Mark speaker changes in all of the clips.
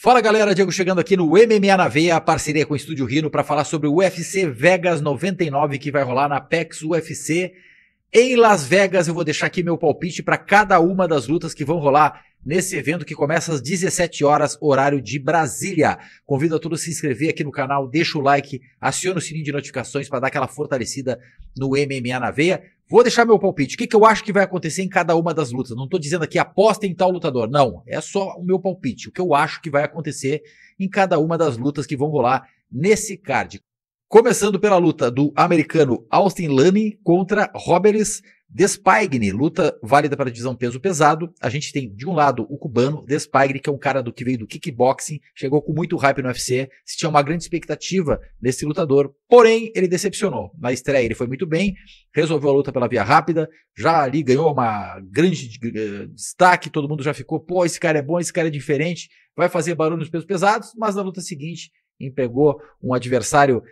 Speaker 1: Fala galera, Diego chegando aqui no MMA na Veia, a parceria com o Estúdio Rino para falar sobre o UFC Vegas 99 que vai rolar na Apex UFC em Las Vegas. Eu vou deixar aqui meu palpite para cada uma das lutas que vão rolar nesse evento que começa às 17 horas, horário de Brasília. Convido a todos a se inscrever aqui no canal, deixa o like, aciona o sininho de notificações para dar aquela fortalecida no MMA na Veia. Vou deixar meu palpite. O que eu acho que vai acontecer em cada uma das lutas? Não estou dizendo aqui aposta em tal lutador. Não, é só o meu palpite. O que eu acho que vai acontecer em cada uma das lutas que vão rolar nesse card. Começando pela luta do americano Austin Lane contra Robelis Despaigne, luta válida para a divisão peso pesado. A gente tem de um lado o cubano Despaigne, que é um cara que veio do kickboxing, chegou com muito hype no UFC, se tinha uma grande expectativa nesse lutador, porém ele decepcionou. Na estreia ele foi muito bem, resolveu a luta pela via rápida, já ali ganhou uma grande destaque, todo mundo já ficou, pô, esse cara é bom, esse cara é diferente, vai fazer barulho nos pesos pesados, mas na luta seguinte empregou um adversário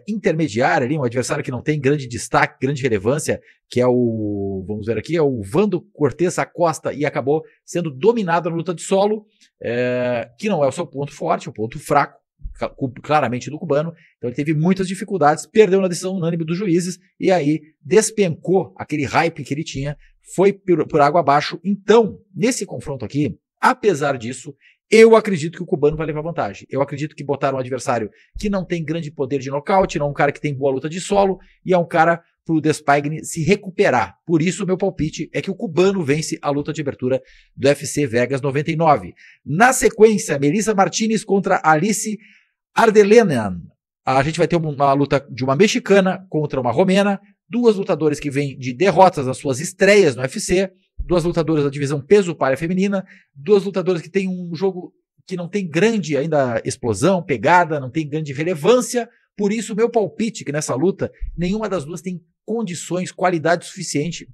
Speaker 1: intermediário ali, um adversário que não tem grande destaque, grande relevância, que é o, vamos ver aqui, é o Vando Cortez Acosta, e acabou sendo dominado na luta de solo, que não é o seu ponto forte, o ponto fraco, claramente do cubano. Então ele teve muitas dificuldades, perdeu na decisão unânime dos juízes, e aí despencou aquele hype que ele tinha, foi por água abaixo. Então, nesse confronto aqui, apesar disso, eu acredito que o cubano vai levar vantagem. Eu acredito que botaram um adversário que não tem grande poder de nocaute, não é um cara que tem boa luta de solo, e é um cara pro Despaigne se recuperar. Por isso, o meu palpite é que o cubano vence a luta de abertura do UFC Vegas 99. Na sequência, Melissa Martinez contra Alice Ardelenan. A gente vai ter uma luta de uma mexicana contra uma romena, duas lutadoras que vêm de derrotas nas suas estreias no UFC, duas lutadoras da divisão peso palha feminina, duas lutadoras que têm um jogo que não tem grande ainda explosão, pegada, não tem grande relevância. Por isso, o meu palpite que nessa luta, nenhuma das duas tem condições, qualidade suficiente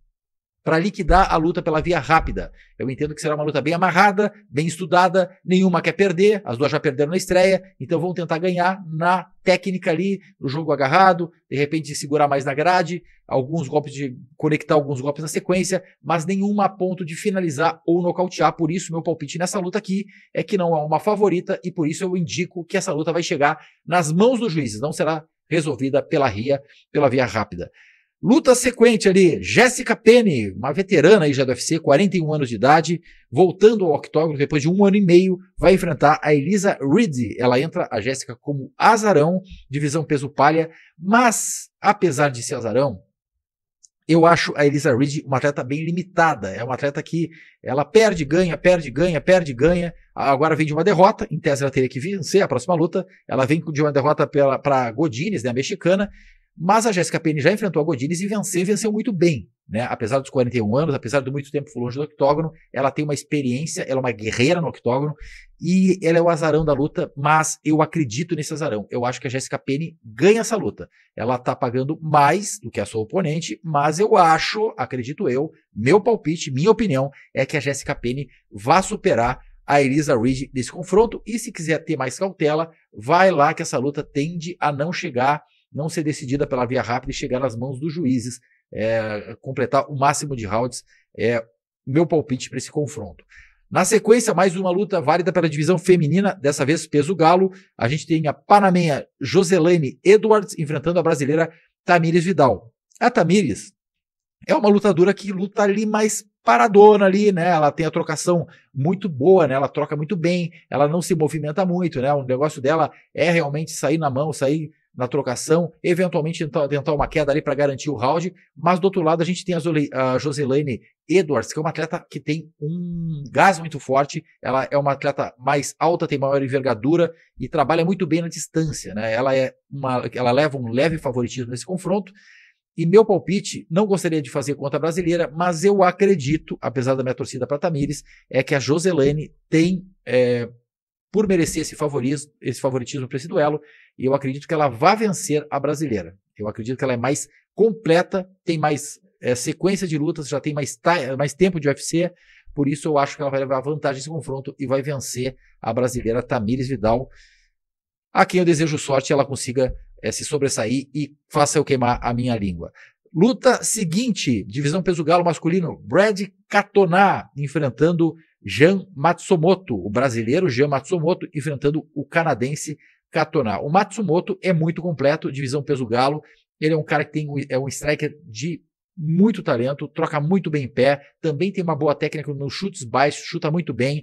Speaker 1: para liquidar a luta pela via rápida. Eu entendo que será uma luta bem amarrada, bem estudada, nenhuma quer perder, as duas já perderam na estreia, então vão tentar ganhar na técnica ali, no jogo agarrado, de repente segurar mais na grade, alguns golpes de conectar alguns golpes na sequência, mas nenhuma a ponto de finalizar ou nocautear. Por isso, meu palpite nessa luta aqui é que não é uma favorita, e por isso eu indico que essa luta vai chegar nas mãos dos juízes, não será resolvida pela via rápida. Luta sequente ali, Jessica Penne, uma veterana aí já do UFC, 41 anos de idade, voltando ao octógono depois de 1 ano e meio, vai enfrentar a Elisa Reed. Ela entra, a Jessica, como azarão, divisão peso palha, mas, apesar de ser azarão, eu acho a Elisa Reed uma atleta bem limitada. É uma atleta que ela perde, ganha, perde, ganha, perde, ganha. Agora vem de uma derrota, em tese ela teria que vencer a próxima luta. Ela vem de uma derrota para Godinez, né, a mexicana. Mas a Jessica Penne já enfrentou a Godinez e venceu muito bem, né? Apesar dos 41 anos, apesar de muito tempo longe do octógono, ela tem uma experiência, ela é uma guerreira no octógono e ela é o azarão da luta, mas eu acredito nesse azarão. Eu acho que a Jessica Penne ganha essa luta. Ela tá pagando mais do que a sua oponente, mas eu acho, acredito eu, meu palpite, minha opinião, é que a Jessica Penne vai superar a Elisa Reed nesse confronto, e se quiser ter mais cautela, vai lá que essa luta tende a não ser decidida pela via rápida e chegar nas mãos dos juízes, completar o máximo de rounds, meu palpite para esse confronto. Na sequência, mais uma luta válida pela divisão feminina, dessa vez peso galo. A gente tem a panamenha Joselaine Edwards enfrentando a brasileira Tamires Vidal. A Tamires é uma lutadora que luta ali mais paradona ali, né? Ela tem a trocação muito boa, né? Ela troca muito bem, ela não se movimenta muito, né? O negócio dela é realmente sair na mão, sair na trocação, eventualmente tentar uma queda ali para garantir o round, mas do outro lado a gente tem a Joselaine Edwards, que é uma atleta que tem um gás muito forte, ela é uma atleta mais alta, tem maior envergadura e trabalha muito bem na distância, né? Ela leva um leve favoritismo nesse confronto, e meu palpite, não gostaria de fazer contra a brasileira, mas eu acredito, apesar da minha torcida para Tamires, é que a Joselaine tem, por merecer esse favoritismo para esse duelo, e eu acredito que ela vai vencer a brasileira. Eu acredito que ela é mais completa, tem mais sequência de lutas, já tem mais tempo de UFC, por isso eu acho que ela vai levar vantagem nesse confronto e vai vencer a brasileira Tamires Vidal, a quem eu desejo sorte e ela consiga se sobressair e faça eu queimar a minha língua. Luta seguinte, divisão peso galo masculino, Brad Catoná enfrentando Jean Matsumoto, o brasileiro Jean Matsumoto, enfrentando o canadense Katona. O Matsumoto é muito completo, divisão peso galo. Ele é um cara que é um striker de muito talento, troca muito bem em pé, também tem uma boa técnica nos chutes baixos, chuta muito bem.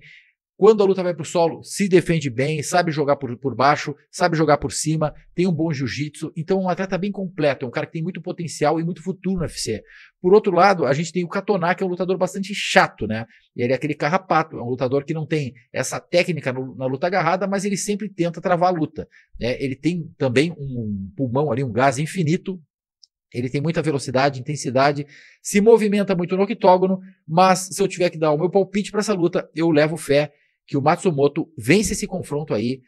Speaker 1: Quando a luta vai para o solo, se defende bem, sabe jogar por baixo, sabe jogar por cima, tem um bom jiu-jitsu. Então é um atleta bem completo, é um cara que tem muito potencial e muito futuro no UFC. Por outro lado, a gente tem o Katona, que é um lutador bastante chato, né? Ele é aquele carrapato, é um lutador que não tem essa técnica na luta agarrada, mas ele sempre tenta travar a luta, né? Ele tem também um pulmão ali, um gás infinito. Ele tem muita velocidade, intensidade, se movimenta muito no octógono, mas se eu tiver que dar o meu palpite para essa luta, eu levo fé que o Matsumoto vence esse confronto aí,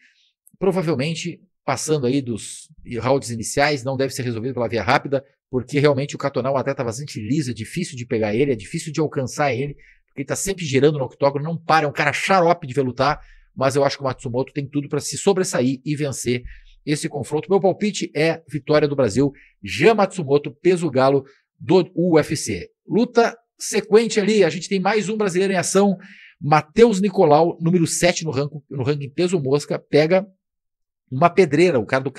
Speaker 1: provavelmente passando aí dos rounds iniciais, não deve ser resolvido pela via rápida, porque realmente o Katona é um atleta bastante liso, é difícil de pegar ele, é difícil de alcançar ele, porque ele está sempre girando no octógono, não para, é um cara xarope de ver lutar, mas eu acho que o Matsumoto tem tudo para se sobressair e vencer esse confronto. Meu palpite é vitória do Brasil, Jean Matsumoto, peso galo do UFC. Luta sequente ali, a gente tem mais um brasileiro em ação, Matheus Nicolau, número 7 no ranking peso mosca, pega uma pedreira, o cara do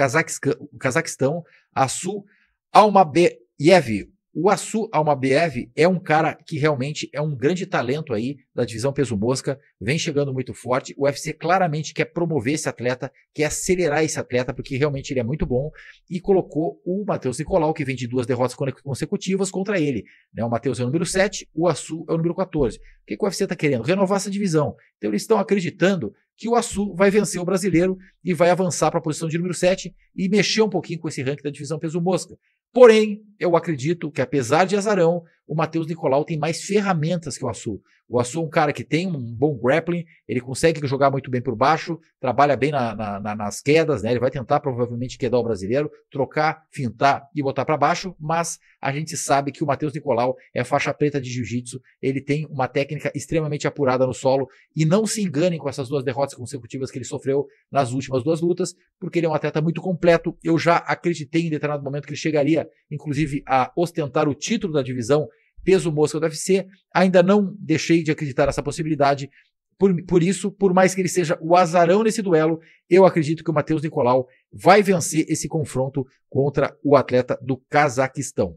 Speaker 1: Cazaquistão, Assu Almabayev. O Assu Almabayev é um cara que realmente é um grande talento aí da divisão peso mosca, vem chegando muito forte. O UFC claramente quer promover esse atleta, quer acelerar esse atleta, porque realmente ele é muito bom, e colocou o Matheus Nicolau, que vem de 2 derrotas consecutivas, contra ele, né? O Matheus é o número 7, o Assu é o número 14. O que o UFC está querendo? Renovar essa divisão. Então eles estão acreditando que o Assu vai vencer o brasileiro e vai avançar para a posição de número 7 e mexer um pouquinho com esse ranking da divisão peso mosca. Porém, eu acredito que, apesar de azarão, o Matheus Nicolau tem mais ferramentas que o Assu. O Assu é um cara que tem um bom grappling, ele consegue jogar muito bem por baixo, trabalha bem nas quedas, né? Ele vai tentar provavelmente quedar o brasileiro, trocar, fintar e botar para baixo, mas a gente sabe que o Matheus Nicolau é faixa preta de jiu-jitsu, ele tem uma técnica extremamente apurada no solo, e não se enganem com essas 2 derrotas consecutivas que ele sofreu nas últimas 2 lutas, porque ele é um atleta muito completo. Eu já acreditei em determinado momento que ele chegaria, inclusive, a ostentar o título da divisão peso mosca do UFC, ainda não deixei de acreditar nessa possibilidade. Por isso, por mais que ele seja o azarão nesse duelo, eu acredito que o Matheus Nicolau vai vencer esse confronto contra o atleta do Cazaquistão.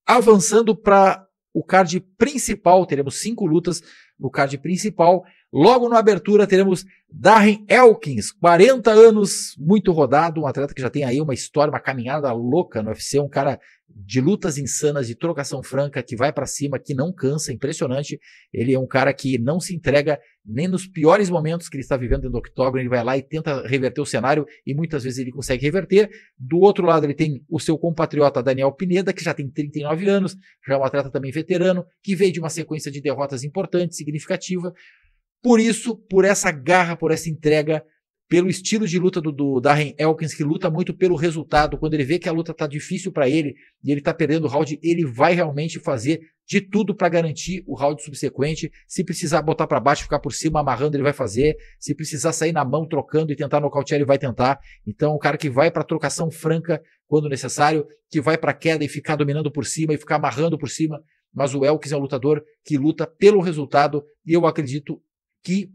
Speaker 1: Avançando para o card principal, teremos 5 lutas no card principal. Logo na abertura teremos Darren Elkins, 40 anos, muito rodado, um atleta que já tem aí uma história, uma caminhada louca no UFC, um cara de lutas insanas, de trocação franca, que vai para cima, que não cansa, impressionante. Ele é um cara que não se entrega nem nos piores momentos que ele está vivendo dentro do octógono, ele vai lá e tenta reverter o cenário, e muitas vezes ele consegue reverter. Do outro lado ele tem o seu compatriota Daniel Pineda, que já tem 39 anos, já é um atleta também veterano, que veio de uma sequência de derrotas importante, significativa. Por isso, por essa garra, por essa entrega, pelo estilo de luta do Darren Elkins, que luta muito pelo resultado, quando ele vê que a luta está difícil para ele e ele está perdendo o round, ele vai realmente fazer de tudo para garantir o round subsequente. Se precisar botar para baixo, ficar por cima, amarrando, ele vai fazer. Se precisar sair na mão, trocando e tentar nocautear, ele vai tentar. Então, o cara que vai para trocação franca quando necessário, que vai para queda e ficar dominando por cima e ficar amarrando por cima. Mas o Elkins é um lutador que luta pelo resultado, e eu acredito que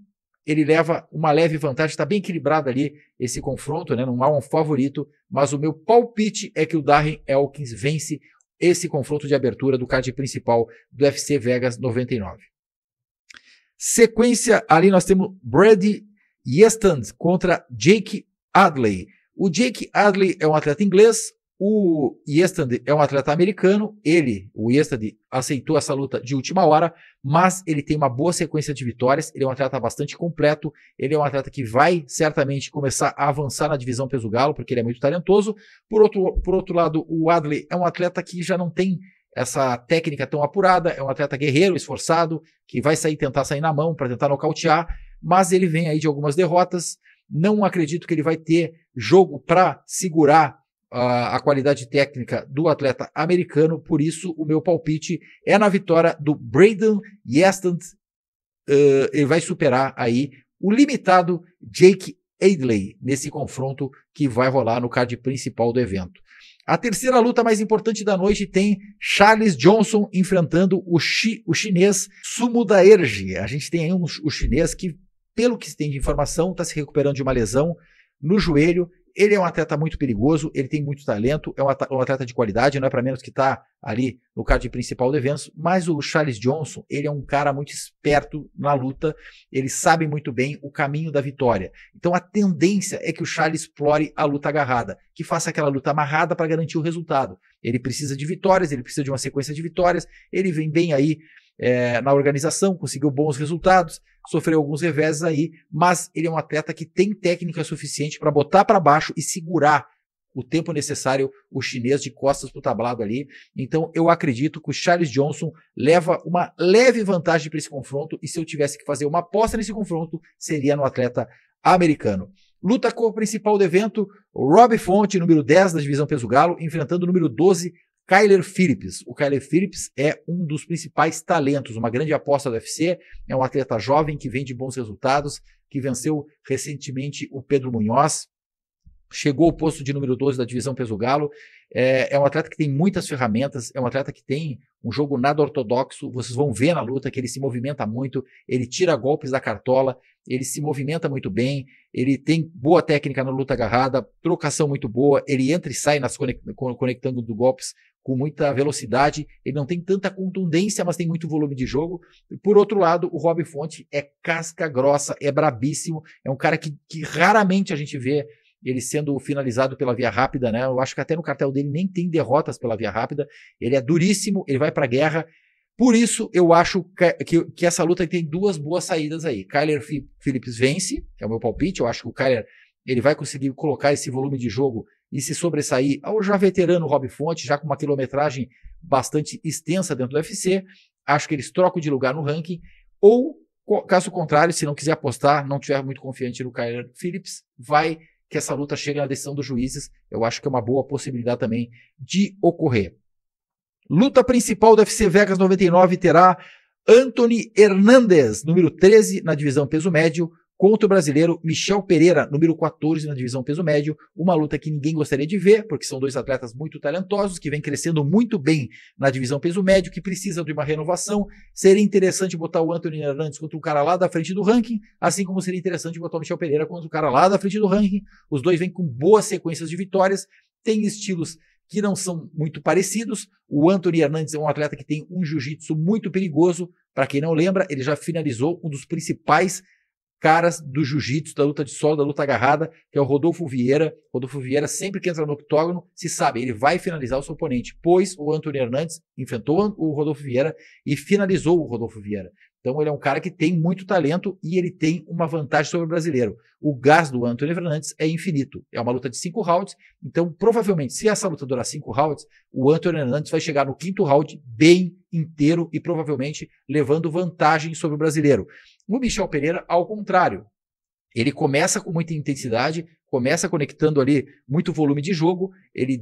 Speaker 1: ele leva uma leve vantagem, está bem equilibrado ali esse confronto, né? Não há um favorito, mas o meu palpite é que o Darren Elkins vence esse confronto de abertura do card principal do UFC Vegas 99. Sequência, ali nós temos Brady Yestand contra Jake Adley. O Jake Adley é um atleta inglês, o Yestand é um atleta americano. O Yestand, aceitou essa luta de última hora, mas ele tem uma boa sequência de vitórias, ele é um atleta bastante completo, ele é um atleta que vai certamente começar a avançar na divisão peso galo, porque ele é muito talentoso. Por outro lado, o Adley é um atleta que já não tem essa técnica tão apurada, é um atleta guerreiro, esforçado, que vai tentar sair na mão para tentar nocautear, mas ele vem aí de algumas derrotas. Não acredito que ele vai ter jogo para segurar a qualidade técnica do atleta americano, por isso o meu palpite é na vitória do Braden Yestand. Ele vai superar aí o limitado Jake Adley nesse confronto que vai rolar no card principal do evento. A terceira luta mais importante da noite tem Charles Johnson enfrentando o chinês Sumo Daerji. A gente tem aí o chinês que, pelo que se tem de informação, está se recuperando de uma lesão no joelho. Ele é um atleta muito perigoso, ele tem muito talento, é um atleta de qualidade, não é para menos que está ali no card principal do evento, mas o Charles Johnson, ele é um cara muito esperto na luta, ele sabe muito bem o caminho da vitória. Então a tendência é que o Charles explore a luta agarrada, que faça aquela luta amarrada para garantir o resultado. Ele precisa de vitórias, ele precisa de uma sequência de vitórias, ele vem bem aí na organização, conseguiu bons resultados, sofreu alguns reveses aí, mas ele é um atleta que tem técnica suficiente para botar para baixo e segurar o tempo necessário o chinês de costas para o tablado ali. Então eu acredito que o Charles Johnson leva uma leve vantagem para esse confronto, e se eu tivesse que fazer uma aposta nesse confronto, seria no atleta americano. Luta co-principal do evento, Rob Font, número 10 da divisão peso galo, enfrentando o número 12, Kyler Phillips. O Kyler Phillips é um dos principais talentos, uma grande aposta do UFC, é um atleta jovem que vem de bons resultados, que venceu recentemente o Pedro Munhoz, chegou ao posto de número 12 da divisão peso galo, é um atleta que tem muitas ferramentas, é um atleta que tem um jogo nada ortodoxo, vocês vão ver na luta que ele se movimenta muito, ele tira golpes da cartola, ele se movimenta muito bem, ele tem boa técnica na luta agarrada, trocação muito boa, ele entra e sai conectando do golpes com muita velocidade, ele não tem tanta contundência, mas tem muito volume de jogo. Por outro lado, o Rob Font é casca grossa, é brabíssimo, é um cara que raramente a gente vê ele sendo finalizado pela via rápida, né? Eu acho que até no cartel dele nem tem derrotas pela via rápida, ele é duríssimo, ele vai pra guerra. Por isso, eu acho que essa luta tem duas boas saídas aí. Kyler Phillips vence, é o meu palpite, eu acho que o Kyler ele vai conseguir colocar esse volume de jogo e se sobressair ao já veterano Rob Font, já com uma quilometragem bastante extensa dentro do UFC. Acho que eles trocam de lugar no ranking, ou, caso contrário, se não quiser apostar, não estiver muito confiante no Kyler Phillips, vai que essa luta chegue na decisão dos juízes. Eu acho que é uma boa possibilidade também de ocorrer. Luta principal do UFC Vegas 99 terá Anthony Hernandez, número 13 na divisão peso médio, contra o brasileiro Michel Pereira, número 14 na divisão peso médio. Uma luta que ninguém gostaria de ver, porque são dois atletas muito talentosos, que vêm crescendo muito bem na divisão peso médio, que precisam de uma renovação. Seria interessante botar o Anthony Hernandez contra um cara lá da frente do ranking, assim como seria interessante botar o Michel Pereira contra um cara lá da frente do ranking. Os dois vêm com boas sequências de vitórias, têm estilos que não são muito parecidos. O Anthony Hernandez é um atleta que tem um jiu-jitsu muito perigoso. Para quem não lembra, ele já finalizou um dos principais caras do jiu-jitsu, da luta de solo, da luta agarrada, que é o Rodolfo Vieira. Rodolfo Vieira, sempre que entra no octógono, se sabe, ele vai finalizar o seu oponente, pois o Anthony Hernandez enfrentou o Rodolfo Vieira e finalizou o Rodolfo Vieira. Então ele é um cara que tem muito talento e ele tem uma vantagem sobre o brasileiro. O gás do Anthony Hernandez é infinito. É uma luta de 5 rounds, então provavelmente, se essa luta durar 5 rounds, o Anthony Hernandez vai chegar no 5º round bem inteiro e provavelmente levando vantagem sobre o brasileiro. O Michel Pereira, ao contrário, ele começa com muita intensidade, começa conectando ali muito volume de jogo, ele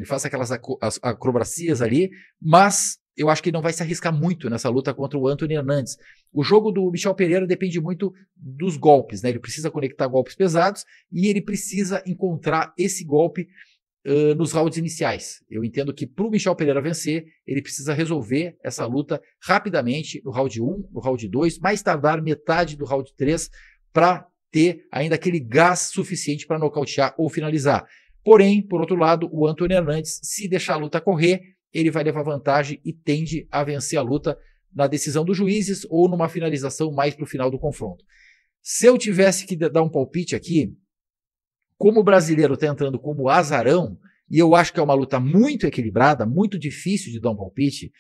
Speaker 1: faz aquelas acrobacias ali, mas eu acho que ele não vai se arriscar muito nessa luta contra o Anthony Hernandez. O jogo do Michel Pereira depende muito dos golpes, né? Ele precisa conectar golpes pesados e ele precisa encontrar esse golpe nos rounds iniciais. Eu entendo que para o Michel Pereira vencer, ele precisa resolver essa luta rapidamente no round 1, no round 2, mais tardar metade do round 3, para ter ainda aquele gás suficiente para nocautear ou finalizar. Porém, por outro lado, o Anthony Hernandez, se deixar a luta correr, ele vai levar vantagem e tende a vencer a luta na decisão dos juízes ou numa finalização mais para o final do confronto. Se eu tivesse que dar um palpite aqui, como o brasileiro está entrando como azarão, e eu acho que é uma luta muito equilibrada, muito difícil de dar um palpite,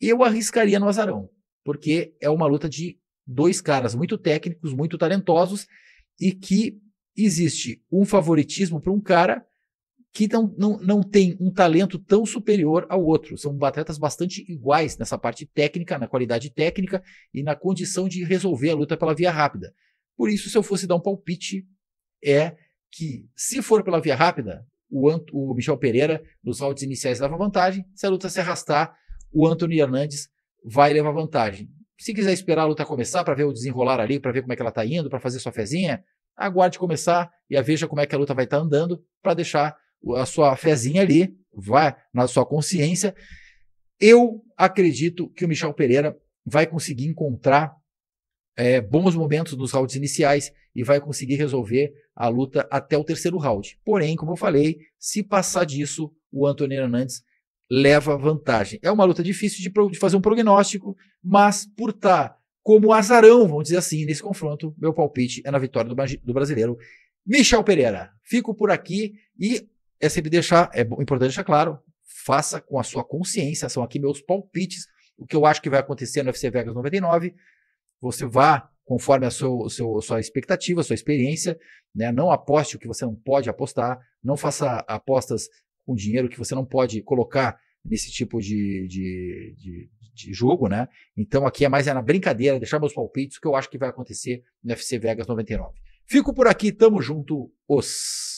Speaker 1: eu arriscaria no azarão, porque é uma luta de dois caras muito técnicos, muito talentosos, e que existe um favoritismo para um cara que não tem um talento tão superior ao outro. São atletas bastante iguais nessa parte técnica, na qualidade técnica e na condição de resolver a luta pela via rápida. Por isso, se eu fosse dar um palpite, é que, se for pela via rápida, o Michel Pereira, nos rounds iniciais, leva vantagem. Se a luta se arrastar, o Anthony Hernandez vai levar vantagem. Se quiser esperar a luta começar para ver o desenrolar ali, para ver como é que ela está indo, para fazer sua fezinha, aguarde começar e veja como é que a luta vai estar andando, para deixar a sua fezinha ali, vai na sua consciência. Eu acredito que o Michel Pereira vai conseguir encontrar bons momentos nos rounds iniciais e vai conseguir resolver a luta até o terceiro round. Porém, como eu falei, se passar disso, o Anthony Hernandes leva vantagem. É uma luta difícil de fazer um prognóstico, mas por estar como azarão, vamos dizer assim, nesse confronto, meu palpite é na vitória do brasileiro Michel Pereira. Fico por aqui e é sempre importante deixar claro, faça com a sua consciência, são aqui meus palpites, o que eu acho que vai acontecer no UFC Vegas 99, você vá conforme a sua expectativa, a sua experiência, né? Não aposte o que você não pode apostar, não faça apostas com dinheiro que você não pode colocar nesse tipo de jogo, né? Então aqui é mais na brincadeira, deixar meus palpites, o que eu acho que vai acontecer no UFC Vegas 99. Fico por aqui, tamo junto, os...